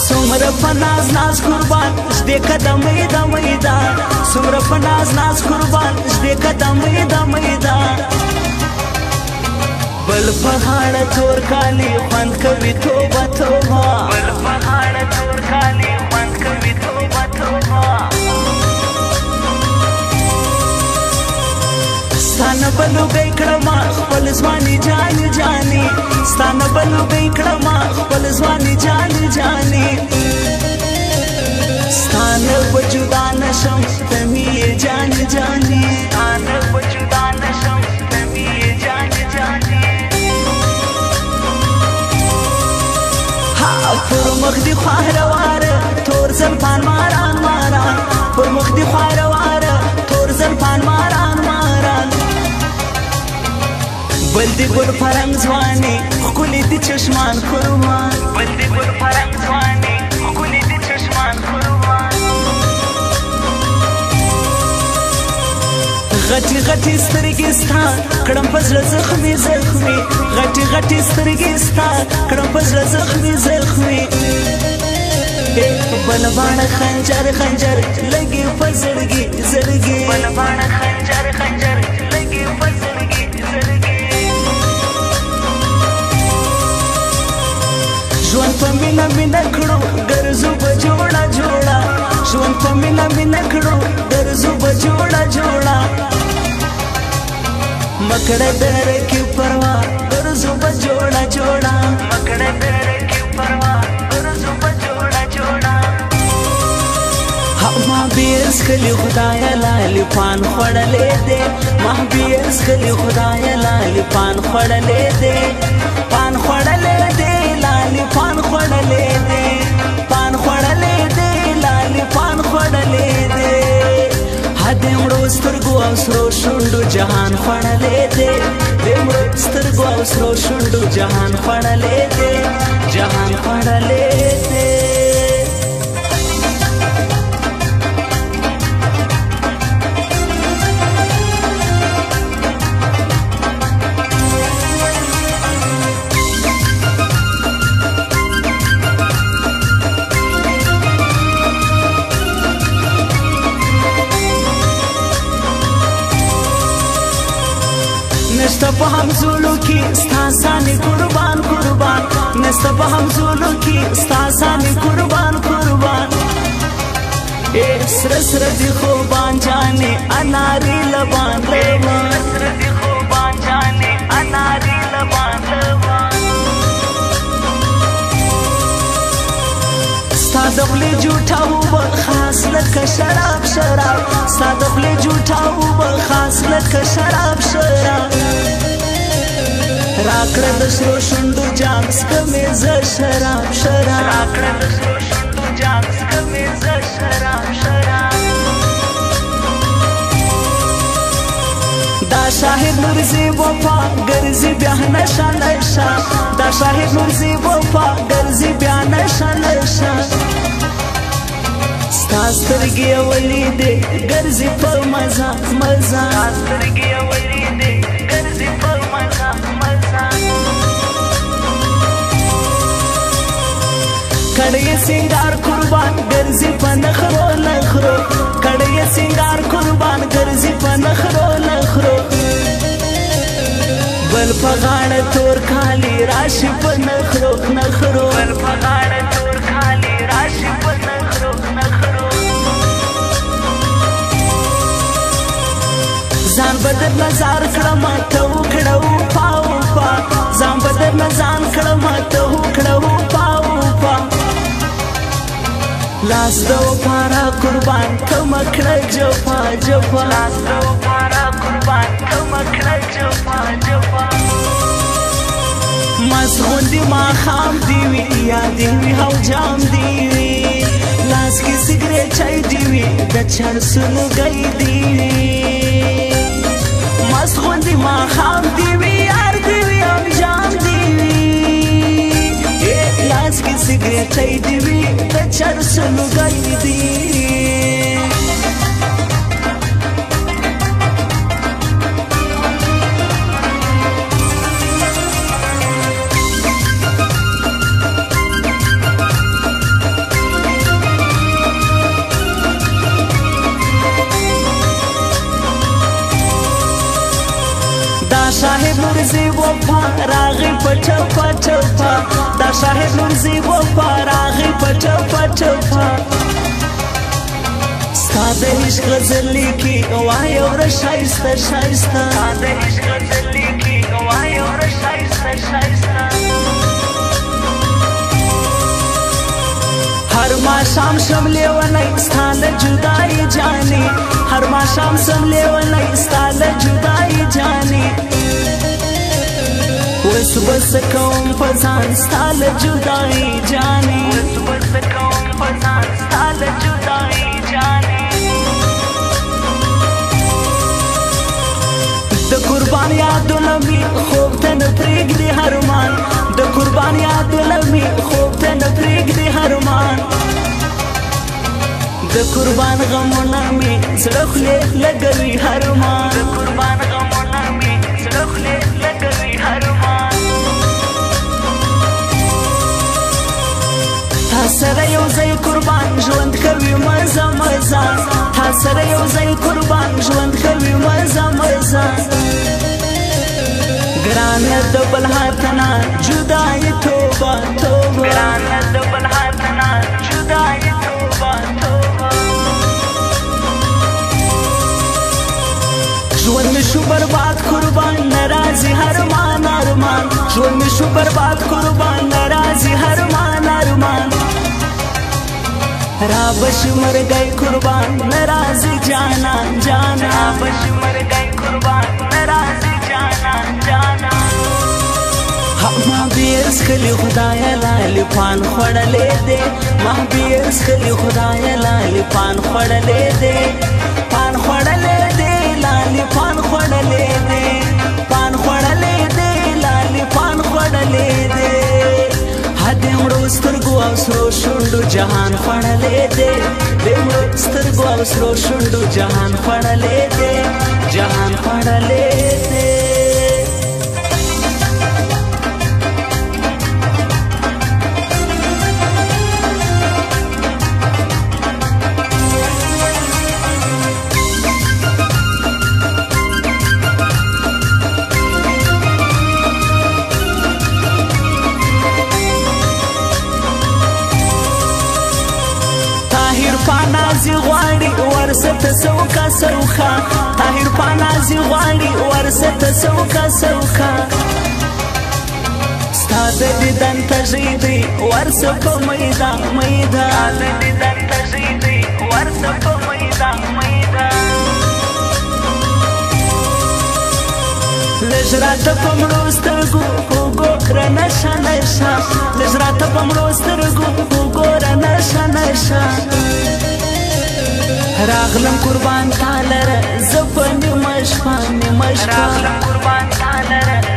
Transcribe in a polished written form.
सुमर पनाज नाज कुर्बान देखा दमे दमेदा सुमर पनाज नाज कुर्बान देखा दमे दमेदा बल पहाड़ तोर काली बंद कभी तोबा तोबा बल पहाड़ तोर काली बंद कभी तोबा तोबा स्थान बलु गैकड़मा खपल ज़वानी जानी जानी स्थान बलु गैकड़मा खपल ज़वानी जानी जानी स्थान बजुदा नशम तमी जानी जानी स्थान बजुदा नशम तमी जानी जानी हाँ पुर मखदी ख्वाहरवार थोर ज़ल्फान मारान मारान पुर मखदी ख्वाहरवार थोर ज़ल्फान मारान मारान बल्दी गुल फरंग ज़वानी खुली दी चश्मान कुर्बान बल्दी गुल फरंग ज़वानी खुली दी चश्मान कुर्बान गटी गटी स्तरगिस्तान कड़म पजल ज़ख्मी ज़ख्मी गटी गटी स्तरगिस्तान कड़म पजल ज़ख्मी ज़ख्मी बलबान खंजर खंजर लगी पजरगी जरगी बलबान खंजर खंजर लगी पजरगी जरगी जुवन पमिना मिना कड़ो गरजू बजोड़ा जोड़ा जुवन पमिना मिना कड़ो गरजू बजोड़ा जोड़ा मकड़े दर की परवाह गरजू बजोड़ा जोड़ा मकड़े दर की परवाह गरजू बजोड़ा जोड़ा माँ बेस कली खुदाया लाली पान खोड़ले दे माँ बेस कली खुदाया लाली पान खोड़ले दे पान खोड़ले दे लाली पान खोड़ले दे पान खोड़ले दे लाली पान खोड़ले दे हादेमड़ो स्तरगो अवसरो शुंडु जहान खोड़ले दे देमड़ो स्तरगो अवसरो शुंडु जहान खोड़ले दे जहान खोड़ले दे नस्ता हम जुलू की स्तासानी कुर्बान कुर्बान नस्ता हम जुलू की स्तासानी कुर्बान कुर्बान ए सर दी खूबान जाने अनारी लबान लबान सर दी खूबान जाने अनारी लबान लबान सादबले झूठा हुआ खास लक शराब शराब सादबले झूठा हुआ खास लक शराब शराब राकड़ दसरो शुंडु जांस कमेज शराब शराब राकड़ दसरो शुंडु जांस कमेज शराब शराब दा शाहिद नूरजी वफा गर्जी ब्याह नशा नशा दा शाहिद नूरजी वफा गर्जी ब्याह नशा नशा स्तास्तरगी अवली दे गर्जी पर मजा मजा स्तास्तरगी अवली दे गर्जी पर मजा मजा कड़े सिंगार कुर्बान गर्जी पर नखरो नखरो कड़े सिंगार कुर्बान गर्जी पर नखरो नखरो बल पगाड़ तोर खाली राशि पर नखरो नखरो बल पगाड़ तोर खाली राशि पर नखरो नखरो जान बदर नजार खड़मा तो खड़ऊ पाऊ पा जान बदर नजान खड़मा तो खड़ऊ पाऊ पा लास दो पारा कुर्बान कमखड़ जफा जफा लास दो पारा कुर्बान कमखड़ जफा जफा मसगुंदी माँ खाम दीवी या दीवी हाउ जाम दीवी लास की सिगरेट चाय दीवी दच्छर सुन गई दीवी मसगुंदी माँ खाम दीवी यार दीवी हाउ जाम दीवी लास की सिगरेट चाय दीवी दच्छर सुन गई दीवी شاهد نورزی و پاراغی پټه پټه ستا د عشق غزل لیکي وایه وره ښایسته ښایسته ستا د عشق غزل لیکي وایه وره ښایسته ښایسته هر ماښام شم لیونی ستا له جدایي جانې هر ماښام شم لیونی ستا له جدایي جانې اوس به څه کوم په ځان ستا له جدایي جانې اوس به څه کوم په ځان ستا له جدایي جانې د قربان یادونه مې خوب ته نه پرېږدي هرمان د قربان یادونه مې خوب ته نه پرېږدي هرمان د قربان غمونه مې زړه خولې لګوي هرمان د قربان غمونه مې زړه خولې لګوي هرمان تا سره یو ځای قربان ژوند کوي مزه مزه تا سره یو ځای قربان ژوند کوي مزه مزه ګرانه د بل هاتنه جدایي توبه توبه ګرانه د بل هاتنه جدایي توبه توبه ژوند مې شو برباد قربان ناراضي هرمان ارمان ژوند مې شو برباد قربان ناراضي هرمان ارمان را بش مرګي قربان ناراضي جانا جانا را بش مرګي قربان ناراضي جانا جانا ما بیرس کلی خدای لالی پان خوړلې دې ما بیرس کلی خدای لالی پان خوړلې دې پان خوړلې دې لالی پان خوړلې دې پان خوړلې دې لالی پان خوړلې دې هدې مړو سترګو او سرو شونډو جهان خوړلې دې دې مړو سترګو او سرو شونډو جهان خوړلې دې جهان خوړلې دې پانازي غواړي ورسته سوکا سوکا طاهر پانازي غواړي ورسته سوکا سوکا ستا د دیدن تږی دی ورسه په میدا میدا ستا د دیدن تږی دی ورسه په میدا میدا لږ راته په مړو سترګو وګوره نشه نشه لږ راته په مړو سترګو وګوره نشه نشه راغلم قربان تالره زه په نیمه شپه نیمه شپه راغلم قربان تالره